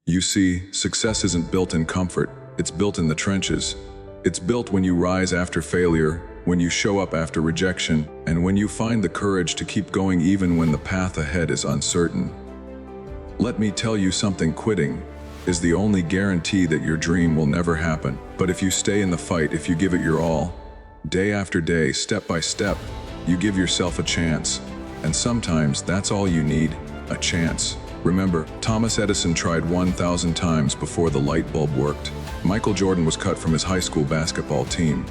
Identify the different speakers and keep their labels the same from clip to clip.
Speaker 1: You see, success isn't built in comfort, it's built in the trenches. It's built when you rise after failure, when you show up after rejection, and when you find the courage to keep going even when the path ahead is uncertain. Let me tell you something, quitting is the only guarantee that your dream will never happen. But if you stay in the fight, if you give it your all, day after day, step by step, you give yourself a chance. And sometimes that's all you need, a chance. Remember, Thomas Edison tried 1,000 times before the light bulb worked. Michael Jordan was cut from his high school basketball team.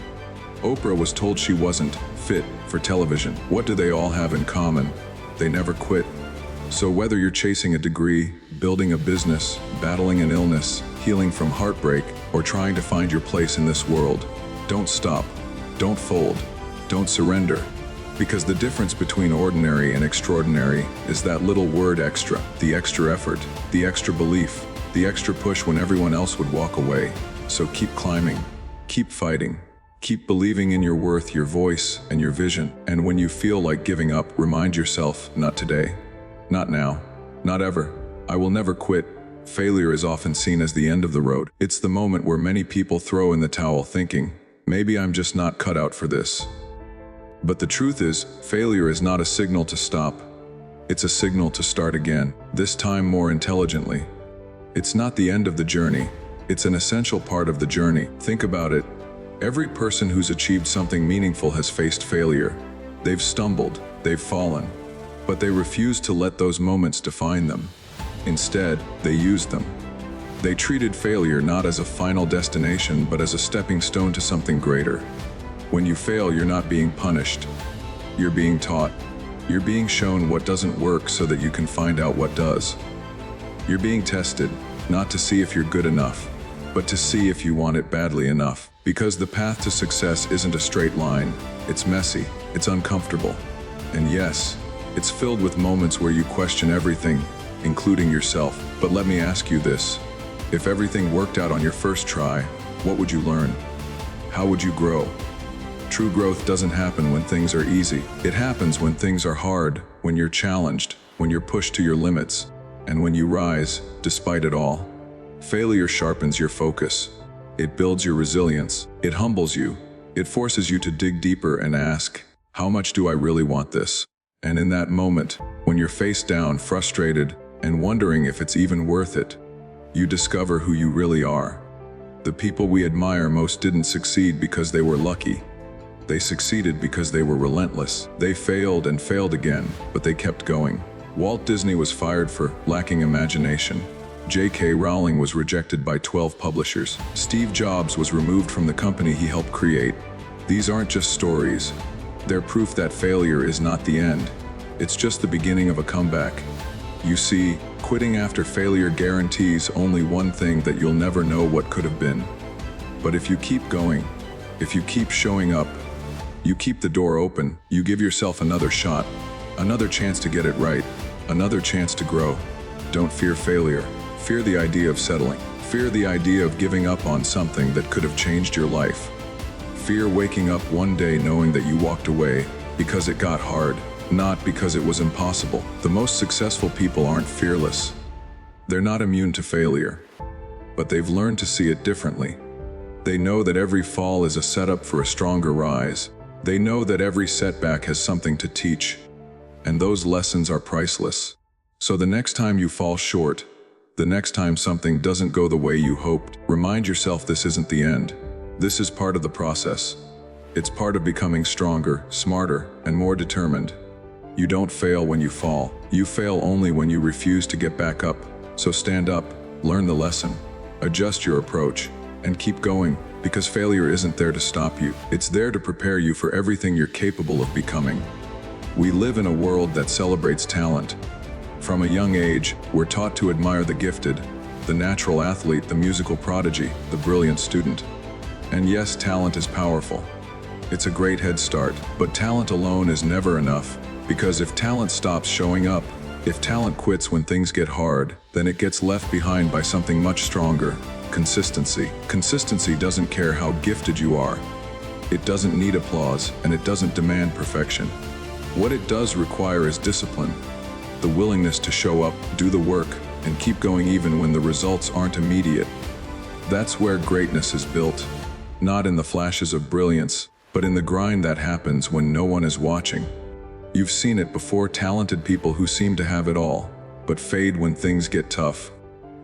Speaker 1: Oprah was told she wasn't fit for television. What do they all have in common? They never quit. So whether you're chasing a degree, building a business, battling an illness, healing from heartbreak, or trying to find your place in this world, don't stop, don't fold, don't surrender. Because the difference between ordinary and extraordinary is that little word extra, the extra effort, the extra belief, the extra push when everyone else would walk away. So keep climbing, keep fighting, keep believing in your worth, your voice, and your vision. And when you feel like giving up, remind yourself, not today, not now, not ever. I will never quit. Failure is often seen as the end of the road. It's the moment where many people throw in the towel thinking, maybe I'm just not cut out for this. But the truth is, failure is not a signal to stop. It's a signal to start again, this time more intelligently. It's not the end of the journey. It's an essential part of the journey. Think about it. Every person who's achieved something meaningful has faced failure. They've stumbled, they've fallen, but they refuse to let those moments define them. Instead, they used them. They treated failure not as a final destination, but as a stepping stone to something greater. When you fail, you're not being punished. You're being taught. You're being shown what doesn't work so that you can find out what does. You're being tested, not to see if you're good enough, but to see if you want it badly enough. Because the path to success isn't a straight line. It's messy, it's uncomfortable. And yes, it's filled with moments where you question everything, including yourself. But let me ask you this. If everything worked out on your first try, what would you learn? How would you grow? True growth doesn't happen when things are easy. It happens when things are hard, when you're challenged, when you're pushed to your limits, and when you rise, despite it all. Failure sharpens your focus. It builds your resilience. It humbles you. It forces you to dig deeper and ask, how much do I really want this? And in that moment, when you're face down, frustrated, and wondering if it's even worth it, you discover who you really are. The people we admire most didn't succeed because they were lucky. They succeeded because they were relentless. They failed and failed again, but they kept going. Walt Disney was fired for lacking imagination. J.K. Rowling was rejected by 12 publishers. Steve Jobs was removed from the company he helped create. These aren't just stories. They're proof that failure is not the end. It's just the beginning of a comeback. You see, quitting after failure guarantees only one thing, that you'll never know what could have been. But if you keep going, if you keep showing up, you keep the door open, you give yourself another shot, another chance to get it right, another chance to grow. Don't fear failure. Fear the idea of settling. Fear the idea of giving up on something that could have changed your life. Fear waking up one day knowing that you walked away because it got hard, not because it was impossible. The most successful people aren't fearless. They're not immune to failure, but they've learned to see it differently. They know that every fall is a setup for a stronger rise. They know that every setback has something to teach, and those lessons are priceless. So the next time you fall short, the next time something doesn't go the way you hoped, remind yourself this isn't the end. This is part of the process. It's part of becoming stronger, smarter, and more determined. You don't fail when you fall. You fail only when you refuse to get back up. So stand up, learn the lesson, adjust your approach, and keep going, because failure isn't there to stop you. It's there to prepare you for everything you're capable of becoming. We live in a world that celebrates talent. From a young age, we're taught to admire the gifted, the natural athlete, the musical prodigy, the brilliant student. And yes, talent is powerful. It's a great head start, but talent alone is never enough, because if talent stops showing up, if talent quits when things get hard, then it gets left behind by something much stronger: consistency. Consistency doesn't care how gifted you are. It doesn't need applause, and it doesn't demand perfection. What it does require is discipline. The willingness to show up, do the work, and keep going even when the results aren't immediate. That's where greatness is built, not in the flashes of brilliance, but in the grind that happens when no one is watching. You've seen it before: talented people who seem to have it all, but fade when things get tough.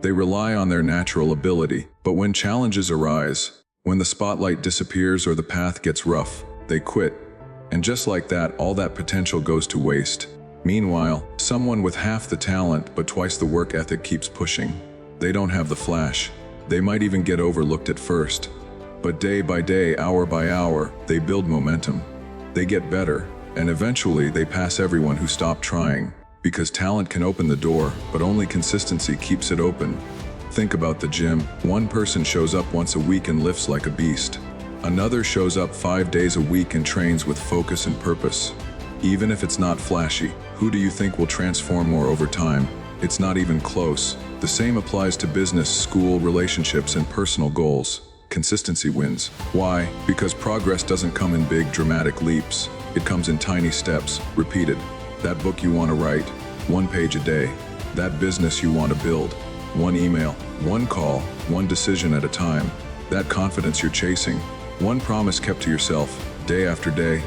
Speaker 1: They rely on their natural ability, but when challenges arise, when the spotlight disappears or the path gets rough, they quit. And just like that, all that potential goes to waste. Meanwhile, someone with half the talent but twice the work ethic keeps pushing. They don't have the flash. They might even get overlooked at first. But day by day, hour by hour, they build momentum. They get better, and eventually they pass everyone who stopped trying. Because talent can open the door, but only consistency keeps it open. Think about the gym. One person shows up once a week and lifts like a beast. Another shows up 5 days a week and trains with focus and purpose. Even if it's not flashy, who do you think will transform more over time? It's not even close. The same applies to business, school, relationships, and personal goals. Consistency wins. Why? Because progress doesn't come in big, dramatic leaps. It comes in tiny steps, repeated. That book you want to write, 1 page a day. That business you want to build, 1 email, 1 call, 1 decision at a time. That confidence you're chasing, 1 promise kept to yourself, day after day.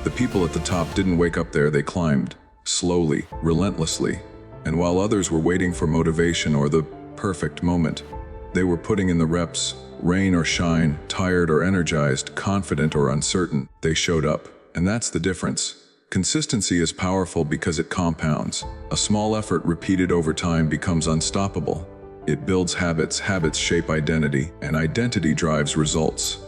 Speaker 1: The people at the top didn't wake up there, they climbed, slowly, relentlessly. And while others were waiting for motivation or the perfect moment, they were putting in the reps, rain or shine, tired or energized, confident or uncertain, they showed up. And that's the difference. Consistency is powerful because it compounds. A small effort repeated over time becomes unstoppable. It builds habits, habits shape identity, and identity drives results.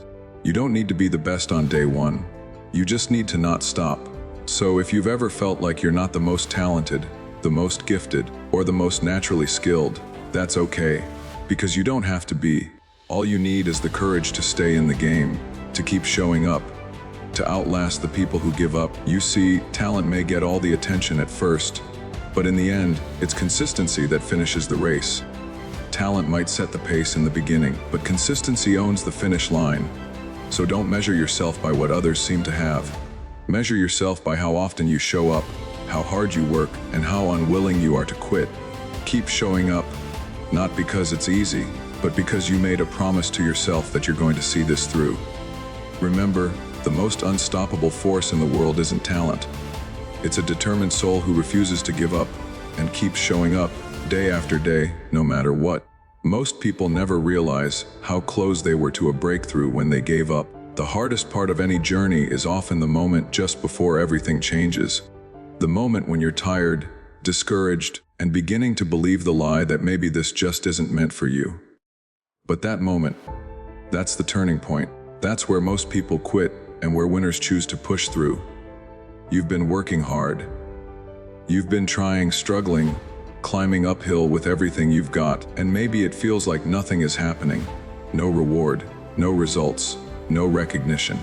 Speaker 1: You don't need to be the best on day one. You just need to not stop. So if you've ever felt like you're not the most talented, the most gifted, or the most naturally skilled, that's okay. Because you don't have to be. All you need is the courage to stay in the game, to keep showing up, to outlast the people who give up. You see, talent may get all the attention at first, but in the end, it's consistency that finishes the race. Talent might set the pace in the beginning, but consistency owns the finish line. So don't measure yourself by what others seem to have. Measure yourself by how often you show up, how hard you work, and how unwilling you are to quit. Keep showing up, not because it's easy, but because you made a promise to yourself that you're going to see this through. Remember, the most unstoppable force in the world isn't talent. It's a determined soul who refuses to give up and keeps showing up day after day, no matter what. Most people never realize how close they were to a breakthrough when they gave up. The hardest part of any journey is often the moment just before everything changes. The moment when you're tired, discouraged, and beginning to believe the lie that maybe this just isn't meant for you. But that moment, that's the turning point. That's where most people quit and where winners choose to push through. You've been working hard. You've been trying, struggling, climbing uphill with everything you've got, and maybe it feels like nothing is happening. No reward, no results, no recognition.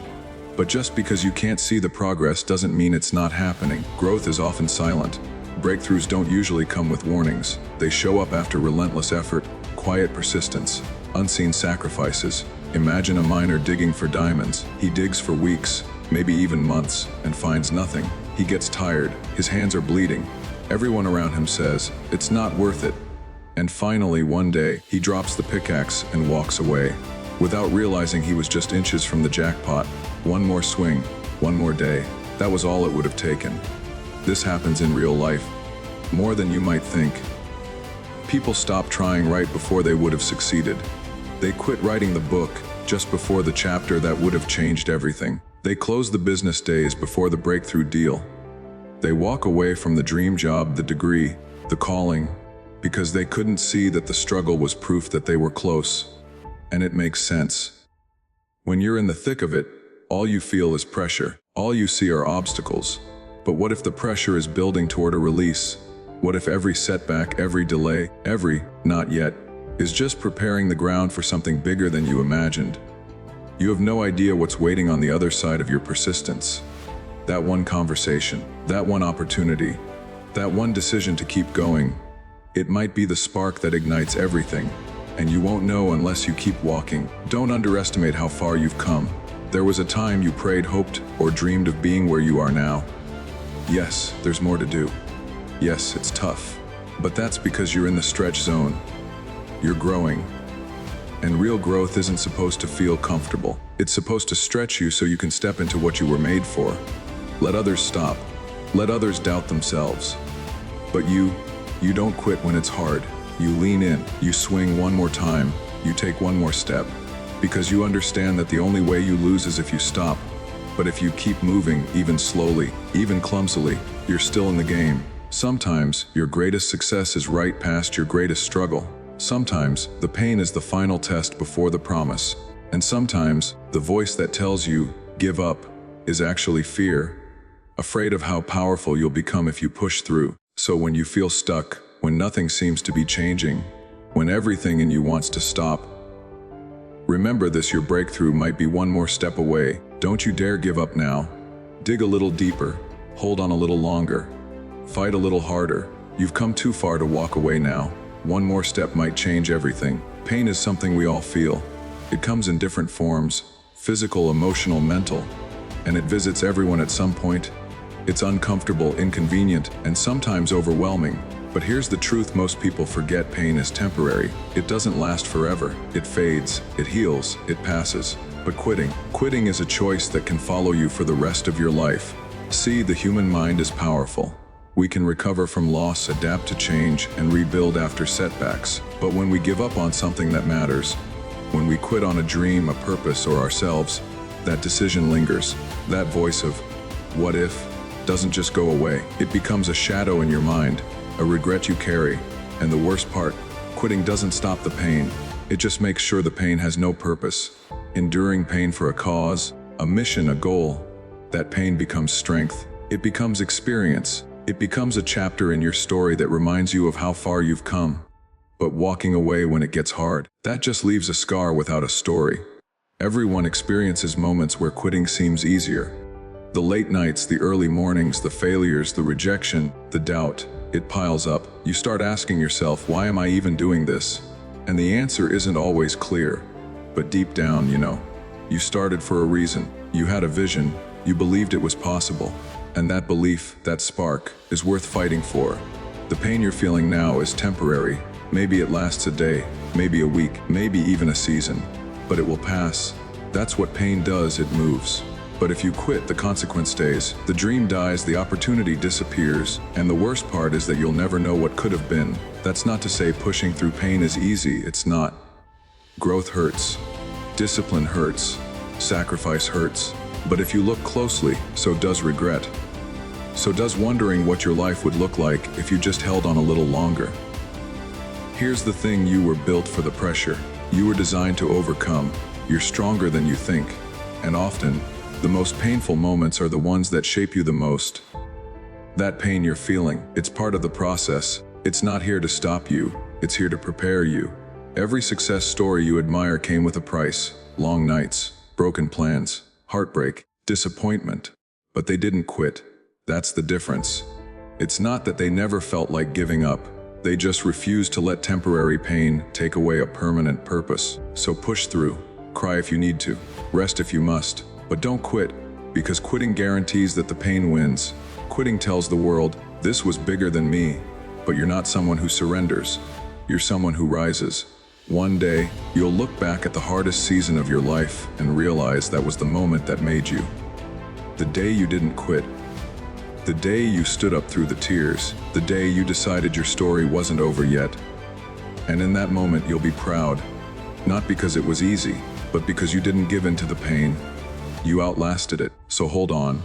Speaker 1: But just because you can't see the progress doesn't mean it's not happening. Growth is often silent. Breakthroughs don't usually come with warnings. They show up after relentless effort, quiet persistence, unseen sacrifices. Imagine a miner digging for diamonds. He digs for weeks, maybe even months, and finds nothing. He gets tired, his hands are bleeding. Everyone around him says, "It's not worth it." And finally, one day, he drops the pickaxe and walks away. Without realizing he was just inches from the jackpot. One more swing, one more day. That was all it would have taken. This happens in real life, more than you might think. People stop trying right before they would have succeeded. They quit writing the book just before the chapter that would have changed everything. They close the business days before the breakthrough deal. They walk away from the dream job, the degree, the calling, because they couldn't see that the struggle was proof that they were close. And it makes sense. When you're in the thick of it, all you feel is pressure. All you see are obstacles. But what if the pressure is building toward a release? What if every setback, every delay, every not yet, is just preparing the ground for something bigger than you imagined? You have no idea what's waiting on the other side of your persistence. That one conversation, that one opportunity, that one decision to keep going. It might be the spark that ignites everything, and you won't know unless you keep walking. Don't underestimate how far you've come. There was a time you prayed, hoped, or dreamed of being where you are now. Yes, there's more to do. Yes, it's tough. But that's because you're in the stretch zone. You're growing. And real growth isn't supposed to feel comfortable. It's supposed to stretch you so you can step into what you were made for. Let others stop. Let others doubt themselves. But you don't quit when it's hard. You lean in, you swing one more time, you take one more step. Because you understand that the only way you lose is if you stop. But if you keep moving, even slowly, even clumsily, you're still in the game. Sometimes your greatest success is right past your greatest struggle. Sometimes the pain is the final test before the promise. And sometimes the voice that tells you, give up, is actually fear. Afraid of how powerful you'll become if you push through. So when you feel stuck, when nothing seems to be changing, when everything in you wants to stop, remember this: your breakthrough might be one more step away. Don't you dare give up now. Dig a little deeper, hold on a little longer, fight a little harder. You've come too far to walk away now. One more step might change everything. Pain is something we all feel. It comes in different forms: physical, emotional, mental, and it visits everyone at some point. It's uncomfortable, inconvenient, and sometimes overwhelming. But here's the truth: most people forget pain is temporary. It doesn't last forever. It fades, it heals, it passes. But quitting is a choice that can follow you for the rest of your life. See, the human mind is powerful. We can recover from loss, adapt to change, and rebuild after setbacks. But when we give up on something that matters, when we quit on a dream, a purpose, or ourselves, that decision lingers. That voice of, what if, doesn't just go away. It becomes a shadow in your mind, a regret you carry. And the worst part, quitting doesn't stop the pain. It just makes sure the pain has no purpose. Enduring pain for a cause, a mission, a goal, that pain becomes strength. It becomes experience. It becomes a chapter in your story that reminds you of how far you've come. But walking away when it gets hard, that just leaves a scar without a story. Everyone experiences moments where quitting seems easier. The late nights, the early mornings, the failures, the rejection, the doubt. It piles up. You start asking yourself, why am I even doing this? And the answer isn't always clear. But deep down, you started for a reason. You had a vision. You believed it was possible. And that belief, that spark, is worth fighting for. The pain you're feeling now is temporary. Maybe it lasts a day, maybe a week, maybe even a season. But it will pass. That's what pain does, it moves. But if you quit, the consequence stays. The dream dies, the opportunity disappears, and the worst part is that you'll never know what could have been. That's not to say pushing through pain is easy, it's not. Growth hurts. Discipline hurts. Sacrifice hurts. But if you look closely, so does regret. So does wondering what your life would look like if you just held on a little longer. Here's the thing: you were built for the pressure. You were designed to overcome. You're stronger than you think. And often, the most painful moments are the ones that shape you the most. That pain you're feeling, it's part of the process. It's not here to stop you, it's here to prepare you. Every success story you admire came with a price: long nights, broken plans, heartbreak, disappointment. But they didn't quit. That's the difference. It's not that they never felt like giving up. They just refused to let temporary pain take away a permanent purpose. So push through, cry if you need to, rest if you must. But don't quit, because quitting guarantees that the pain wins. Quitting tells the world, this was bigger than me. But you're not someone who surrenders. You're someone who rises. One day, you'll look back at the hardest season of your life and realize that was the moment that made you. The day you didn't quit. The day you stood up through the tears. The day you decided your story wasn't over yet. And in that moment, you'll be proud. Not because it was easy, but because you didn't give in to the pain. You outlasted it, so hold on.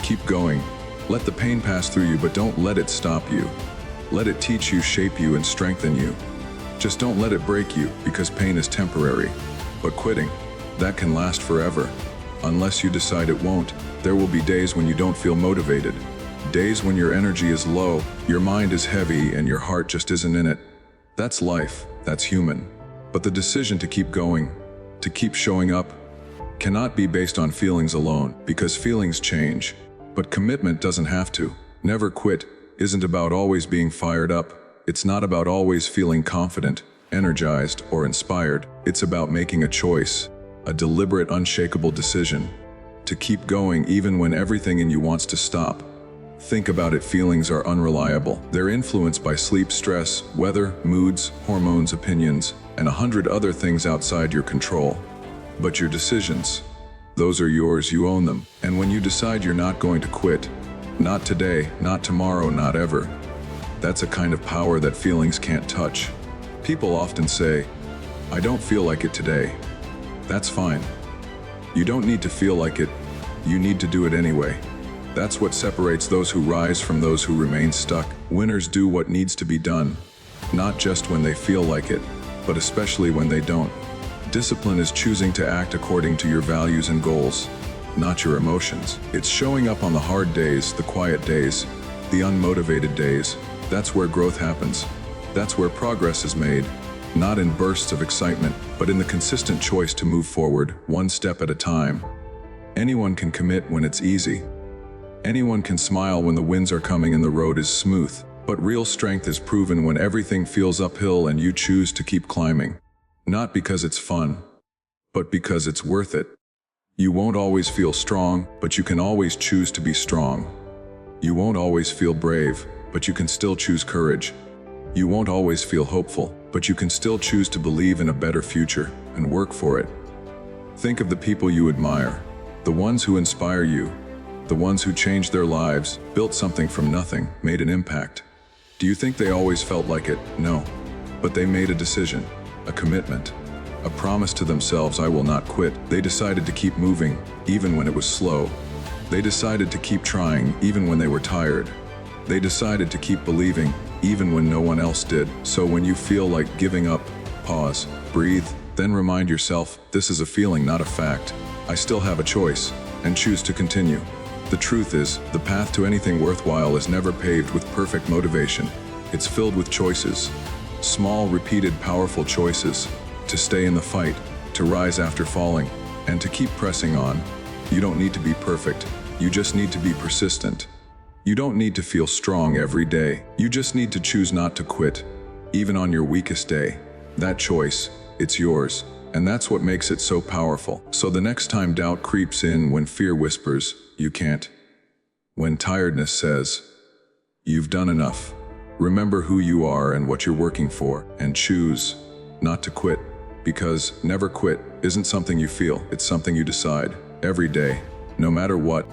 Speaker 1: Keep going. Let the pain pass through you, but don't let it stop you. Let it teach you, shape you, and strengthen you. Just don't let it break you, because pain is temporary. But quitting, that can last forever. Unless you decide it won't, there will be days when you don't feel motivated. Days when your energy is low, your mind is heavy, and your heart just isn't in it. That's life, that's human. But the decision to keep going, to keep showing up, cannot be based on feelings alone, because feelings change. But commitment doesn't have to. Never quit isn't about always being fired up. It's not about always feeling confident, energized, or inspired. It's about making a choice, a deliberate, unshakable decision, to keep going even when everything in you wants to stop. Think about it, feelings are unreliable. They're influenced by sleep, stress, weather, moods, hormones, opinions, and 100 other things outside your control. But your decisions, those are yours, you own them. And when you decide you're not going to quit, not today, not tomorrow, not ever, that's a kind of power that feelings can't touch. People often say, I don't feel like it today. That's fine. You don't need to feel like it, you need to do it anyway. That's what separates those who rise from those who remain stuck. Winners do what needs to be done, not just when they feel like it, but especially when they don't. Discipline is choosing to act according to your values and goals, not your emotions. It's showing up on the hard days, the quiet days, the unmotivated days. That's where growth happens. That's where progress is made, not in bursts of excitement, but in the consistent choice to move forward, one step at a time. Anyone can commit when it's easy. Anyone can smile when the winds are coming and the road is smooth. But real strength is proven when everything feels uphill and you choose to keep climbing. Not because it's fun, but because it's worth it. You won't always feel strong, but you can always choose to be strong. You won't always feel brave, but you can still choose courage. You won't always feel hopeful, but you can still choose to believe in a better future and work for it. Think of the people you admire, the ones who inspire you, the ones who changed their lives, built something from nothing, made an impact. Do you think they always felt like it? No. But they made a decision, a commitment, a promise to themselves, I will not quit. They decided to keep moving, even when it was slow. They decided to keep trying, even when they were tired. They decided to keep believing, even when no one else did. So when you feel like giving up, pause, breathe, then remind yourself, this is a feeling, not a fact. I still have a choice, and choose to continue. The truth is, the path to anything worthwhile is never paved with perfect motivation. It's filled with choices. Small, repeated, powerful choices. To stay in the fight, to rise after falling, and to keep pressing on. You don't need to be perfect. You just need to be persistent. You don't need to feel strong every day. You just need to choose not to quit, even on your weakest day. That choice, it's yours. And that's what makes it so powerful. So the next time doubt creeps in, when fear whispers, you can't, when tiredness says, you've done enough, remember who you are and what you're working for, and choose not to quit. Because never quit isn't something you feel, it's something you decide every day, no matter what.